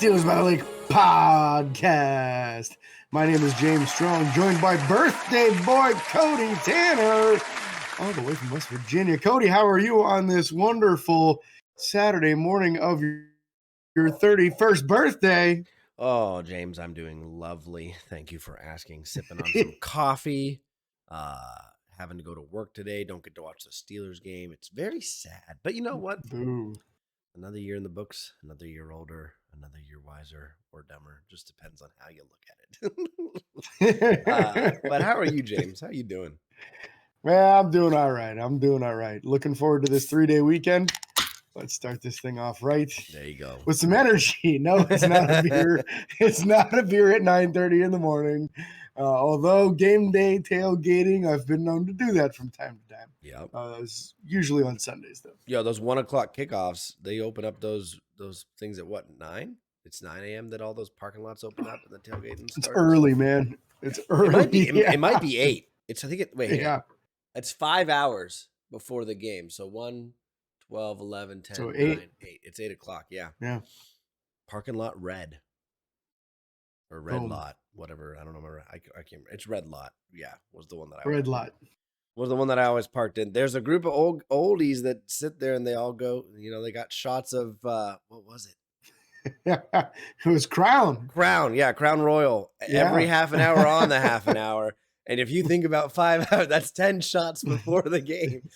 Steelers by the Lake podcast. My name is James Strong, joined by birthday boy Cody Tanner, all the way from West Virginia. Cody, how are you on this wonderful Saturday morning of your 31st birthday? Oh, James, I'm doing lovely. Thank you for asking. Sipping on some coffee. Having to go to work today. Don't get to watch the Steelers game. It's very sad. But you know what? Boo. Another year in the books, another year older, another year wiser or dumber. Just depends on how you look at it. But how are you, James? How are you doing? Well, I'm doing all right. Looking forward to this 3-day weekend. Let's start this thing off right. There you go. With some energy. No, it's not a beer. It's not a beer at 9:30 in the morning. Although game day tailgating, I've been known to do that from time to time. Yep. It's usually on Sundays, though. Yo, those 1 o'clock kickoffs, they open up those things at what, 9? It's 9 a.m. that all those parking lots open up and the tailgating starts. It's early, man. It's early. It might be 8. Wait, yeah. It's 5 hours before the game. So 1, 12, 11, 10, So 9, 8. It's 8 o'clock. Yeah. Yeah. Parking lot red. Or red Boom. lot. Whatever. I don't know. I can't remember. It's red lot. Yeah. Was the one that I always parked in. There's a group of oldies that sit there and they all go, they got shots of, what was it? It was Crown. Yeah, Crown Royal. Yeah. Every half an hour on the half an hour. And if you think about 5 hours, that's 10 shots before the game.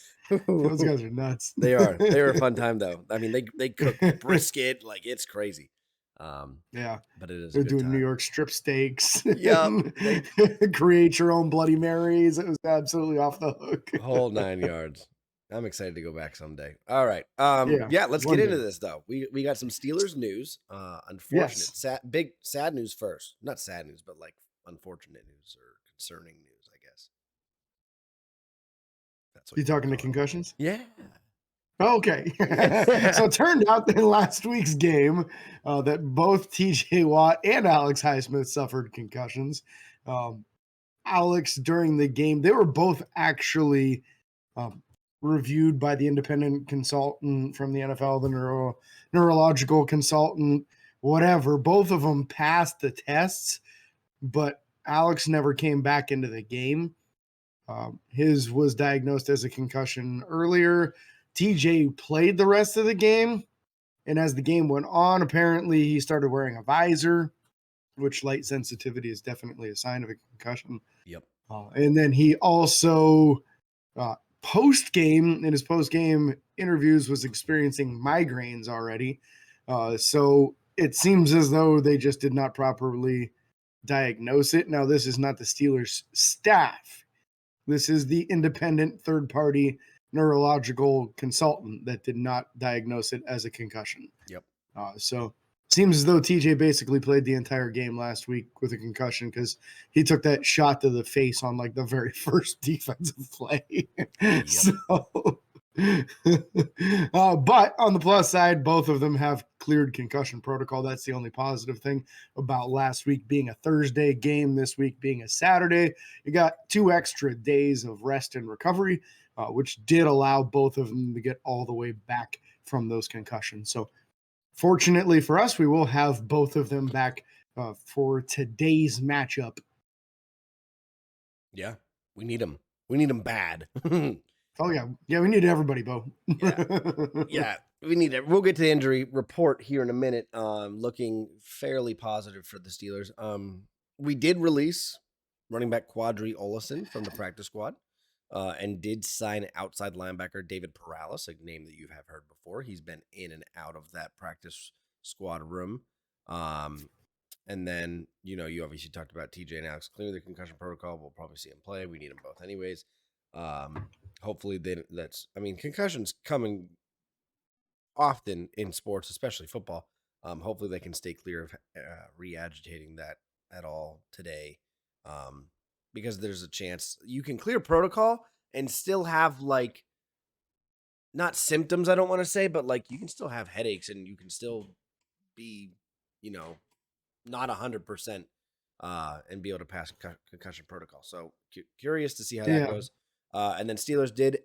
Those guys are nuts. They are. They were a fun time, though. I mean, they cook brisket. Like, it's crazy. Yeah. But it is They're a good doing time. New York strip steaks. Yeah. Create your own Bloody Marys. It was absolutely off the hook. Whole 9 yards. I'm excited to go back someday. All right. Let's get into this, though. We got some Steelers news. Unfortunate. Yes. Big sad news first. Not sad news, but like unfortunate news or concerning news, I guess. That's what you talking to concussions? Yeah. Okay. So it turned out in last week's game that both TJ Watt and Alex Highsmith suffered concussions. Alex, during the game, they were both actually reviewed by the independent consultant from the NFL, the neurological consultant, whatever. Both of them passed the tests, but Alex never came back into the game. His was diagnosed as a concussion earlier. TJ played the rest of the game, and as the game went on, apparently he started wearing a visor, which light sensitivity is definitely a sign of a concussion. Yep. And then he also, in his post-game interviews, was experiencing migraines already. So it seems as though they just did not properly diagnose it. Now, this is not the Steelers staff. This is the independent third-party neurological consultant that did not diagnose it as a concussion. Yep. So seems as though TJ basically played the entire game last week with a concussion because he took that shot to the face on like the very first defensive play. Yep. But on the plus side, both of them have cleared concussion protocol. That's the only positive thing about last week being a Thursday game, this week being a Saturday. You got 2 extra days of rest and recovery, which did allow both of them to get all the way back from those concussions. So fortunately for us, we will have both of them back for today's matchup. Yeah, we need them. We need them bad. Oh, yeah. Yeah, we need everybody, Bo. Yeah, we need it. We'll get to the injury report here in a minute. Looking fairly positive for the Steelers. We did release running back Quadri Olison from the practice squad and did sign outside linebacker David Perales, a name that you have heard before. He's been in and out of that practice squad room. And then, you obviously talked about TJ and Alex clearing the concussion protocol. We'll probably see him play. We need them both anyways. Hopefully concussions coming often in sports, especially football. Hopefully they can stay clear of re-agitating that at all today. Because there's a chance you can clear protocol and still have like not symptoms, I don't want to say, but like you can still have headaches and you can still be, not 100% and be able to pass concussion protocol. So curious to see how that goes. And then Steelers did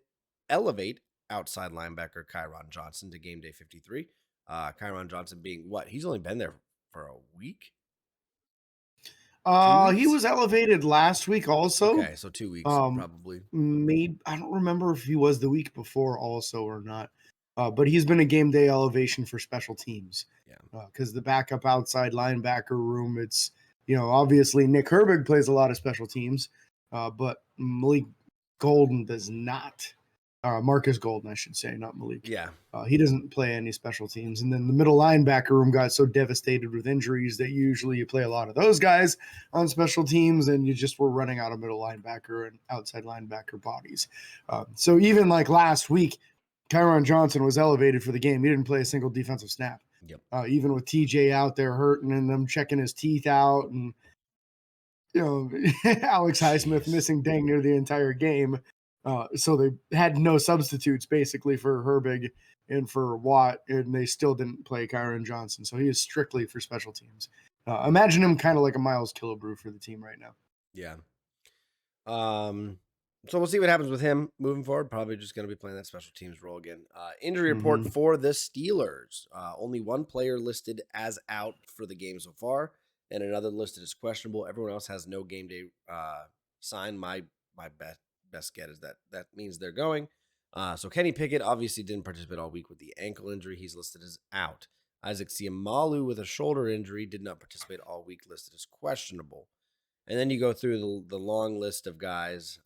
elevate outside linebacker Kyron Johnson to game day 53. Kyron Johnson being what? He's only been there for a week? He Weeks? was elevated last week also. Okay, so 2 weeks Um, probably. maybe I don't remember if he was the week before also or not. But he's been a game day elevation for special teams. Yeah. Because the backup outside linebacker room, it's obviously Nick Herbig plays a lot of special teams, but Malik Golden does not. Marcus Golden, I should say, not Malik. Yeah. He doesn't play any special teams. And then the middle linebacker room got so devastated with injuries that usually you play a lot of those guys on special teams, and you just were running out of middle linebacker and outside linebacker bodies. So even like last week, Kyron Johnson was elevated for the game. He didn't play a single defensive snap. Yep. Even with TJ out there hurting and them checking his teeth out, and Alex Highsmith Jeez. missing dang near the entire game. So they had no substitutes basically for Herbig and for Watt, and they still didn't play Kyron Johnson. So he is strictly for special teams. Imagine him kind of like a Miles Killebrew for the team right now. Yeah. So we'll see what happens with him moving forward. Probably just going to be playing that special teams role again. Injury report Mm-hmm. for the Steelers. Only one player listed as out for the game so far, and another listed as questionable. Everyone else has no game day sign. My best get is that means they're going. So Kenny Pickett obviously didn't participate all week with the ankle injury. He's listed as out. Isaac Siamalu with a shoulder injury did not participate all week, listed as questionable. And then you go through the long list of guys.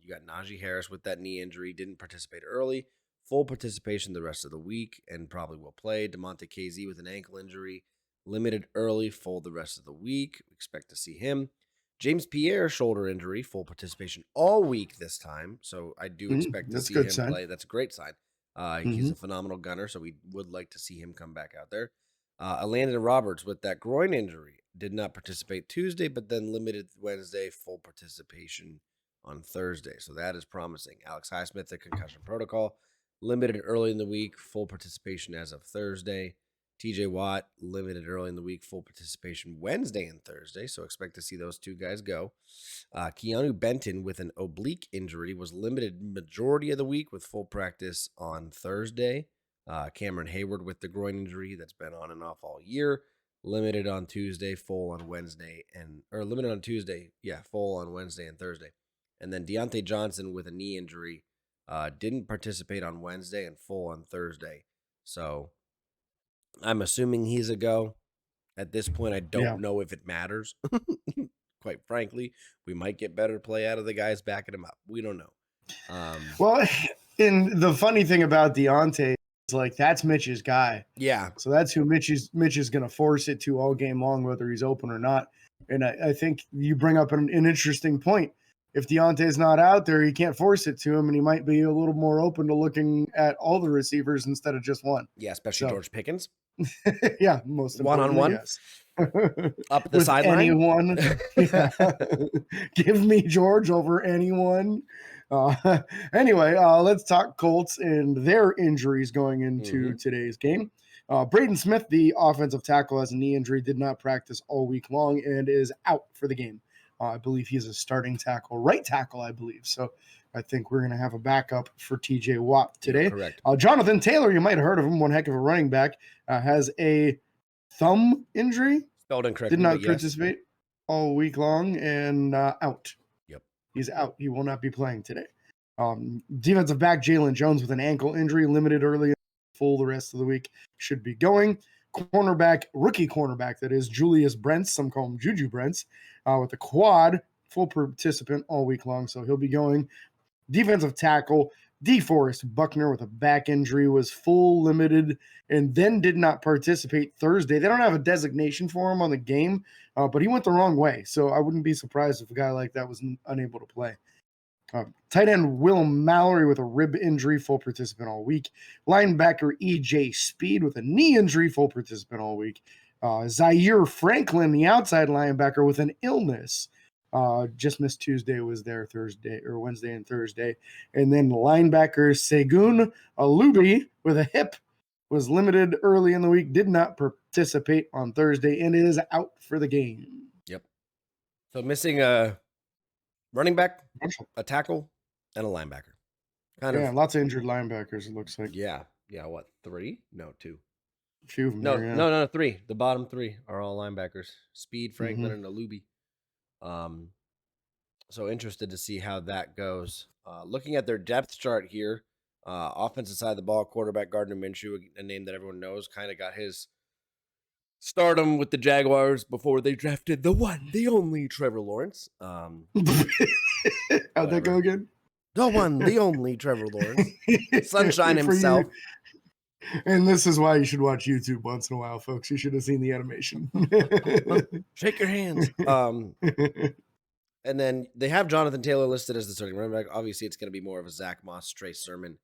You got Najee Harris with that knee injury, didn't participate early, full participation the rest of the week, and probably will play. DeMonte KZ with an ankle injury, limited early, full the rest of the week. Expect to see him. James Pierre, shoulder injury, full participation all week this time. So I do expect to That's a see good him sign. play. That's a great sign. He's a phenomenal gunner, so we would like to see him come back out there. Landon Roberts with that groin injury did not participate Tuesday, but then limited Wednesday, full participation on Thursday. So that is promising. Alex Highsmith, the concussion protocol, limited early in the week, full participation as of Thursday. TJ Watt, limited early in the week, full participation Wednesday and Thursday. So expect to see those two guys go. Keanu Benton with an oblique injury was limited majority of the week with full practice on Thursday. Cameron Hayward with the groin injury that's been on and off all year. Limited on Tuesday, full on Wednesday, limited on Tuesday, full on Wednesday and Thursday. And then Deontay Johnson with a knee injury didn't participate on Wednesday and full on Thursday. So I'm assuming he's a go. At this point, I don't know if it matters. Quite frankly, we might get better play out of the guys backing him up. We don't know. Well, and the funny thing about Deontay is like that's Mitch's guy. Yeah. So that's who Mitch is going to force it to all game long, whether he's open or not. And I think you bring up an interesting point. If Deontay's not out there, he can't force it to him, and he might be a little more open to looking at all the receivers instead of just one. Yeah, especially George Pickens. Yeah, most one-on-one, yes. up the With sideline. Anyone, yeah. Give me George over anyone. Anyway, let's talk Colts and their injuries going into today's game. Braden Smith, the offensive tackle, has a knee injury, did not practice all week long, and is out for the game. I believe he's a starting tackle, right tackle, I believe. So I think we're going to have a backup for TJ Watt today. You're correct. Jonathan Taylor, you might have heard of him, one heck of a running back, has a thumb injury. Spelled incorrectly. Did not participate all week long and out. Yep. He's out. He will not be playing today. Defensive back Jalen Jones with an ankle injury, limited early, full the rest of the week, should be going. Rookie cornerback, that is Julius Brents, some call him Juju Brents, with a quad, full participant all week long, so he'll be going. Defensive tackle DeForest Buckner with a back injury was full limited and then did not participate Thursday. They don't have a designation for him on the game, but he went the wrong way. So I wouldn't be surprised if a guy like that was unable to play. Tight end Will Mallory with a rib injury, full participant all week. Linebacker EJ Speed with a knee injury, full participant all week. Zaire Franklin, the outside linebacker, with an illness. Just missed Tuesday, was there Thursday or Wednesday and Thursday. And then linebacker Segun Alubi with a hip was limited early in the week, did not participate on Thursday, and is out for the game. Yep. So missing a running back, a tackle, and a linebacker. Lots of injured linebackers, it looks like. Yeah. What, 3? No, 2. A few of them No, there, yeah. no, 3. The bottom 3 are all linebackers: Speed, Franklin, Mm-hmm. and Alubi. So interested to see how that goes. Looking at their depth chart here, offensive side of the ball, quarterback Gardner Minshew, a name that everyone knows, kind of got his stardom with the Jaguars before they drafted the one, the only Trevor Lawrence. How'd that go again? The one, the only Trevor Lawrence. Sunshine For himself. you, and this is why you should watch YouTube once in a while, folks. You should have seen the animation. Shake your hands. And then they have Jonathan Taylor listed as the starting running back. Obviously, it's going to be more of a Zach Moss, Trey Sermon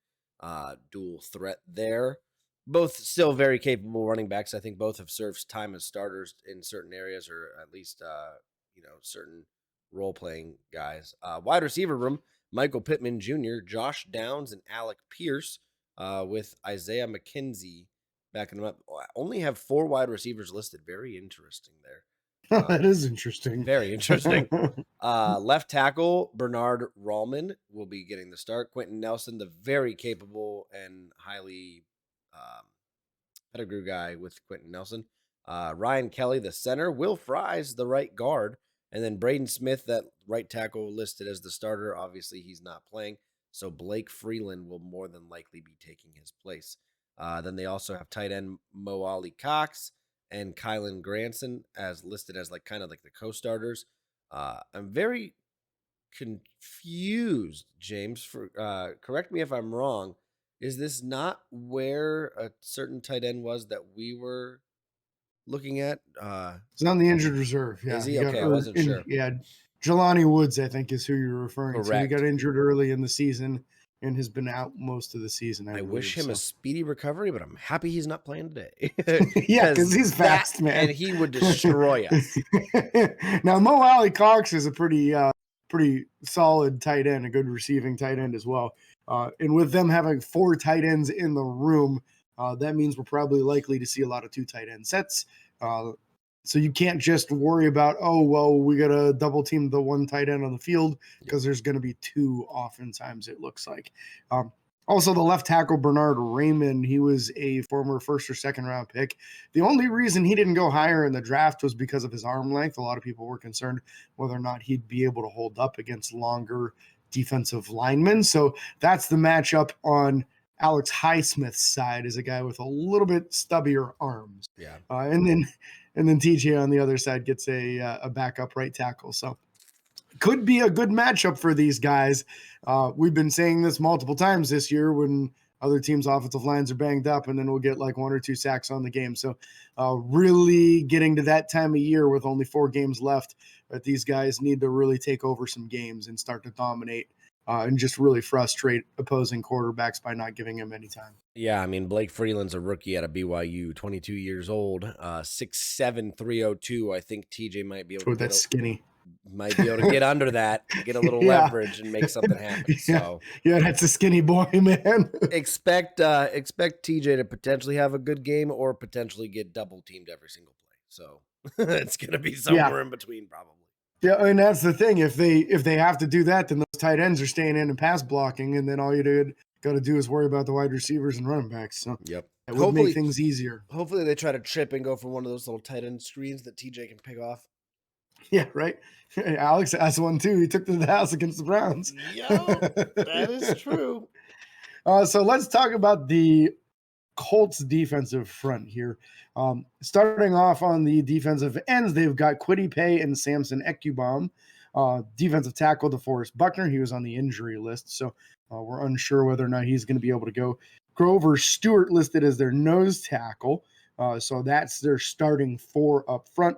dual threat there. Both still very capable running backs. I think both have served time as starters in certain areas, or at least certain role playing guys. Wide receiver room: Michael Pittman Jr., Josh Downs, and Alec Pierce, with Isaiah McKenzie backing them up. Only have 4 wide receivers listed. Very interesting there. That is interesting. Very interesting. Left tackle Bernard Rallman will be getting the start. Quentin Nelson, the very capable and highly pedigree guy with Quentin Nelson. Ryan Kelly, the center. Will Fries, the right guard. And then Braden Smith, that right tackle, listed as the starter. Obviously, he's not playing. So Blake Freeland will more than likely be taking his place. Then they also have tight end Mo Ali Cox and Kylan Granson as listed as kind of like the co-starters. I'm very confused, James. For correct me if I'm wrong. Is this not where a certain tight end was that we were looking at? It's on the injured reserve. Yeah, Is he? Okay, I wasn't sure. Yeah, Jelani Woods, I think, is who you're referring to. He got Correct. injured early in the season and has been out most of the season. I wish him a speedy recovery, but I'm happy he's not playing today. Yeah, because he's fast, man, and he would destroy us. Now, Mo Ali Cox is a pretty solid tight end, a good receiving tight end as well. And with them having 4 tight ends in the room, that means we're probably likely to see a lot of 2 tight end sets. So you can't just worry about, oh, well, we got to double team the 1 tight end on the field, because there's going to be 2 oftentimes, it looks like. Also, the left tackle, Bernard Raymond, he was a former 1st or 2nd round pick. The only reason he didn't go higher in the draft was because of his arm length. A lot of people were concerned whether or not he'd be able to hold up against longer defensive linemen. So that's the matchup on Alex Highsmith's side, is a guy with a little bit stubbier arms. Yeah. And then TJ on the other side gets a backup right tackle. So could be a good matchup for these guys. We've been saying this multiple times this year when other teams' offensive lines are banged up, and then we'll get like 1 or 2 sacks on the game. So really getting to that time of year with only 4 games left, that these guys need to really take over some games and start to dominate and just really frustrate opposing quarterbacks by not giving him any time. Yeah, I mean, Blake Freeland's a rookie out of BYU, 22 years old, 6'7", 302. I think TJ might be able to that's skinny. Might be able to get under that, get a little leverage, and make something happen. So yeah, that's a skinny boy, man. expect TJ to potentially have a good game or potentially get double teamed every single play. So it's gonna be somewhere in between, probably. Yeah, and that's the thing. If they have to do that, then those tight ends are staying in and pass blocking, and then all you got to do is worry about the wide receivers and running backs. So yep, it would make things easier. Hopefully, they try to trip and go for one of those little tight end screens that TJ can pick off. Yeah, right. Alex has one too. He took to the house against the Browns. Yeah, that is true. So let's talk about the Colts defensive front here. Starting off on the defensive ends, they've got Kwity Paye and Samson Ekubom. Defensive tackle, DeForest Buckner, he was on the injury list, so we're unsure whether or not he's going to be able to go. Grover Stewart listed as their nose tackle, so that's their starting 4 up front.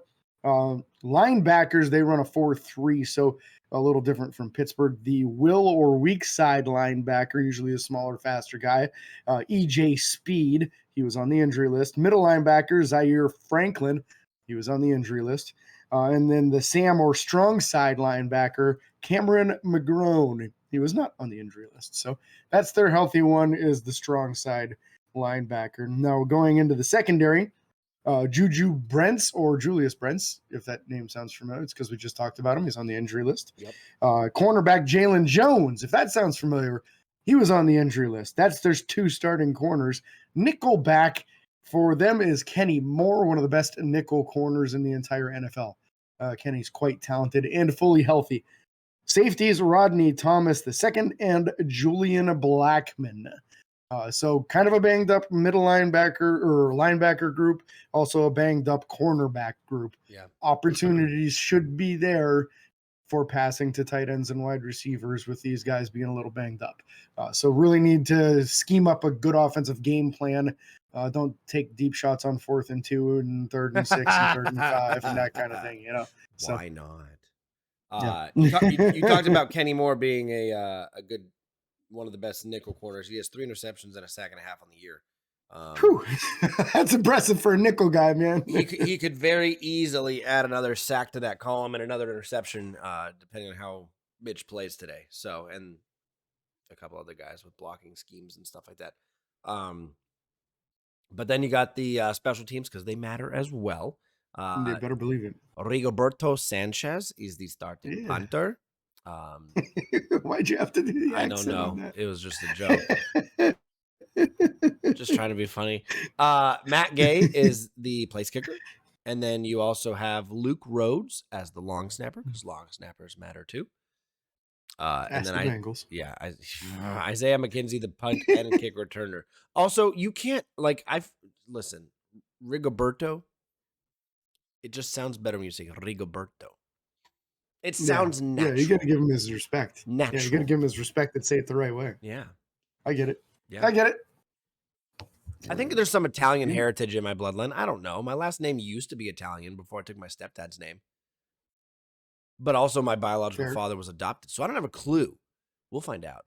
Linebackers, they run a 4-3, so a little different from Pittsburgh. The will or weak side linebacker, usually a smaller, faster guy, EJ Speed, he was on the injury list. Middle linebacker, Zaire Franklin, he was on the injury list. And then the Sam or strong side linebacker, Cameron McGrone, he was not on the injury list. So that's their healthy one, is the strong side linebacker. Now going into the secondary, Juju Brents, or Julius Brents, if that name sounds familiar, it's because we just talked about him. He's on the injury list. Yep. Cornerback Jalen Jones, if that sounds familiar, he was on the injury list. There's 2 starting corners. Nickelback, for them is Kenny Moore, one of the best nickel corners in the entire NFL. Kenny's quite talented and fully healthy. Safeties Rodney Thomas II and Julian Blackman. So kind of a banged up middle linebacker group, also a banged up cornerback group. Yeah. Opportunities should be there for passing to tight ends and wide receivers with these guys being a little banged up. So really need to scheme up a good offensive game plan. Don't take deep shots on 4th and 2 and 3rd and 6 and 3rd and 5 and that kind of thing, So, why not? yeah. You talked about Kenny Moore being a good one of the best nickel corners. He has 3 interceptions and a sack and a half on the year. That's impressive for a nickel guy, man. he could very easily add another sack to that column and another interception, depending on how Mitch plays today. So, and a couple other guys with blocking schemes and stuff like that. But then you got the special teams because they matter as well. They better believe it. Rigoberto Sanchez is the starting punter. Why'd you have to do the I don't accent know. on that? It was just a joke. Just trying to be funny. Matt Gay is the place kicker. And then you also have Luke Rhodes as the long snapper, because long snappers matter too. And then Bengals. Isaiah McKenzie, the punt and kick returner. Also, you can't listen, Rigoberto. It just sounds better when you say Rigoberto. It sounds natural. Yeah, you got to give him his respect. Natural. Yeah, you got to give him his respect and say it the right way. Yeah. I get it. Yeah. I get it. I think there's some Italian heritage in my bloodline. I don't know. My last name used to be Italian before I took my stepdad's name. But also my biological father was adopted. So I don't have a clue. We'll find out.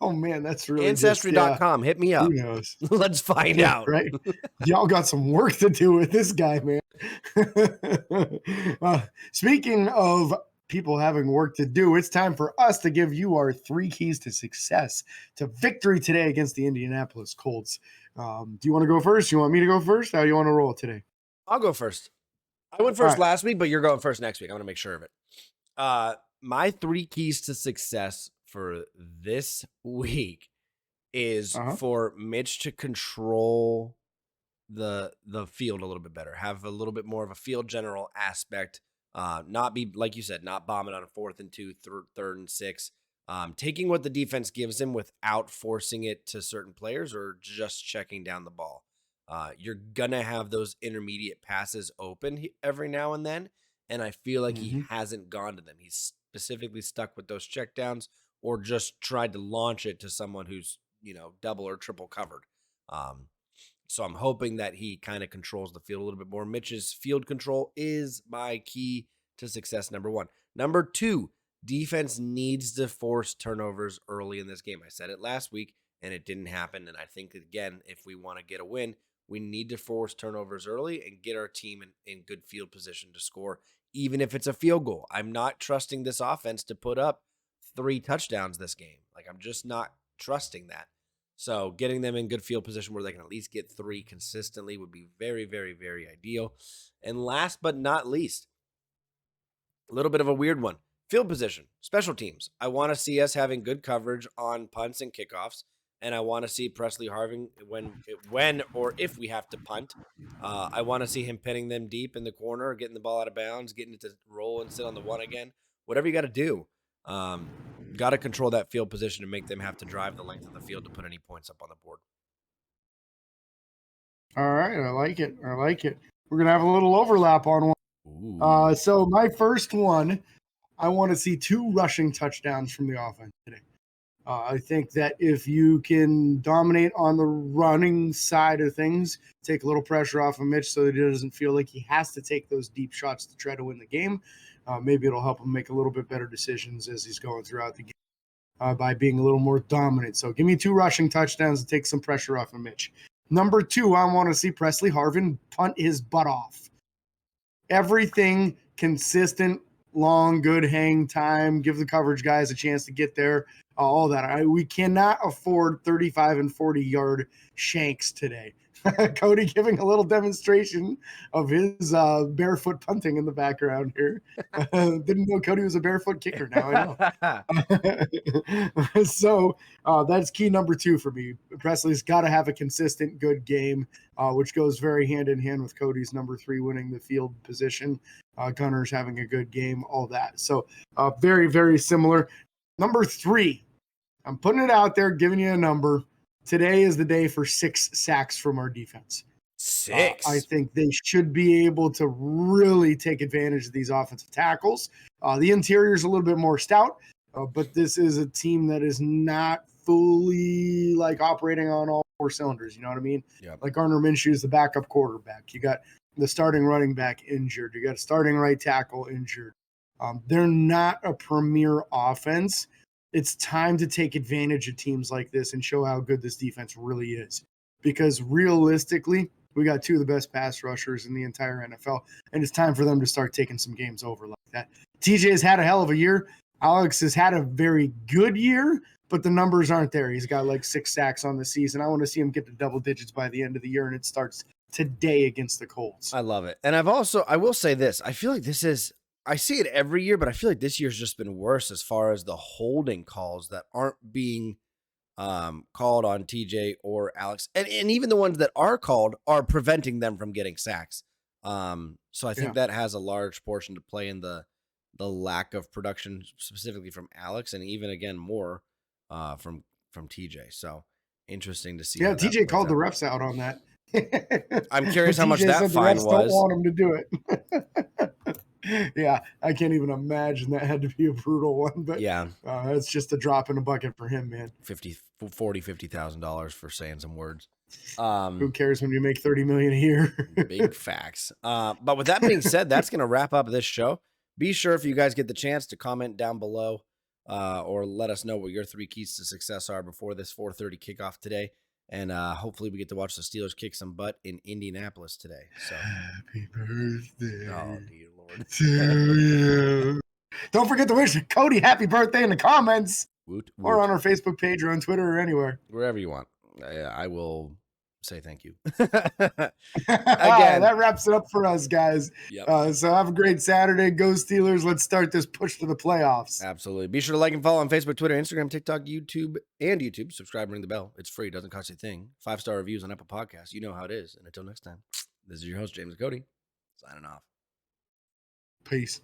Oh, man, that's really Ancestry.com. Hit me up. Who knows? Let's find out. Right? Y'all got some work to do with this guy, man. Speaking of people having work to do, it's time for us to give you our 3 keys to success, to victory today against the Indianapolis Colts. Do you want to go first? You want me to go first? How do you want to roll today? I'll go first. I went first last week, but you're going first next week. I'm going to make sure of it. My 3 keys to success for this week is for Mitch to control the field a little bit better, have a little bit more of a field general aspect, not be, like you said, not bombing on a 4th and 2, 3rd and 6, taking what the defense gives him without forcing it to certain players or just checking down the ball. You're gonna have those intermediate passes open every now and then, and I feel like he hasn't gone to them. He's specifically stuck with those checkdowns or just tried to launch it to someone who's, double or triple covered. So I'm hoping that he kind of controls the field a little bit more. Mitch's field control is my key to success, number 1. Number 2, defense needs to force turnovers early in this game. I said it last week, and it didn't happen. And I think, again, if we want to get a win, we need to force turnovers early and get our team in good field position to score, even if it's a field goal. I'm not trusting this offense to put up 3 touchdowns this game. I'm just not trusting that. So getting them in good field position where they can at least get 3 consistently would be very, very, very ideal. And last but not least, a little bit of a weird one. Field position, special teams. I want to see us having good coverage on punts and kickoffs. And I want to see Presley Harvin when or if we have to punt. I want to see him pinning them deep in the corner, getting the ball out of bounds, getting it to roll and sit on the 1 again. Whatever you got to do. Got to control that field position and make them have to drive the length of the field to put any points up on the board. All right. I like it. We're going to have a little overlap on one. So my first one, I want to see 2 rushing touchdowns from the offense today. I think that if you can dominate on the running side of things, take a little pressure off of Mitch so that he doesn't feel like he has to take those deep shots to try to win the game, maybe it'll help him make a little bit better decisions as he's going throughout the game by being a little more dominant. So give me 2 rushing touchdowns to take some pressure off of Mitch. Number 2, I want to see Presley Harvin punt his butt off. Everything consistent, long, good hang time, give the coverage guys a chance to get there. all that. We cannot afford 35 and 40-yard shanks today. Cody giving a little demonstration of his barefoot punting in the background here. Didn't know Cody was a barefoot kicker. Now I know. So that's key number 2 for me. Presley's got to have a consistent good game, which goes very hand in hand with Cody's number 3 winning the field position. Gunner's having a good game, all that. So very, very similar. Number 3, I'm putting it out there, giving you a number. Today is the day for 6 sacks from our defense. 6. I think they should be able to really take advantage of these offensive tackles. The interior is a little bit more stout, but this is a team that is not fully like operating on all 4 cylinders. You know what I mean? Yep. Like Gardner Minshew is the backup quarterback. You got the starting running back injured. You got a starting right tackle injured. They're not a premier offense. It's time to take advantage of teams like this and show how good this defense really is. Because realistically, we got 2 of the best pass rushers in the entire NFL, and it's time for them to start taking some games over like that. TJ has had a hell of a year. Alex has had a very good year, but the numbers aren't there. He's got like 6 sacks on the season. I want to see him get to double digits by the end of the year, and it starts today against the Colts. I love it. And I will say this. I feel like I see it every year, but I feel like this year's just been worse as far as the holding calls that aren't being called on TJ or Alex. And even the ones that are called are preventing them from getting sacks. So I think that has a large portion to play in the lack of production, specifically from Alex, and even again more from TJ. So interesting to see. Yeah, TJ called the refs out on that. I'm curious how much that fine was. Don't want him to do it. Yeah, I can't even imagine that had to be a brutal one, but yeah, it's just a drop in a bucket for him, man. $50,000 for saying some words. Who cares when you make $30 million a year? Big facts. But with that being said, that's going to wrap up this show. Be sure, if you guys get the chance, to comment down below or let us know what your 3 keys to success are before this 4:30 kickoff today. And hopefully we get to watch the Steelers kick some butt in Indianapolis today. So happy birthday. Oh, dear Lord. To you. Don't forget to wish Cody happy birthday in the comments. Woot, woot. Or on our Facebook page or on Twitter or anywhere. Wherever you want. I will say thank you. Again, that wraps it up for us, guys. Yep. So have a great Saturday. Go Steelers. Let's start this push to the playoffs. Absolutely. Be sure to like and follow on Facebook, Twitter, Instagram, TikTok, YouTube, and YouTube. Subscribe, ring the bell. It's free. It doesn't cost you a thing. 5-star reviews on Apple Podcasts. You know how it is. And until next time, this is your host, James Cody, signing off. Peace.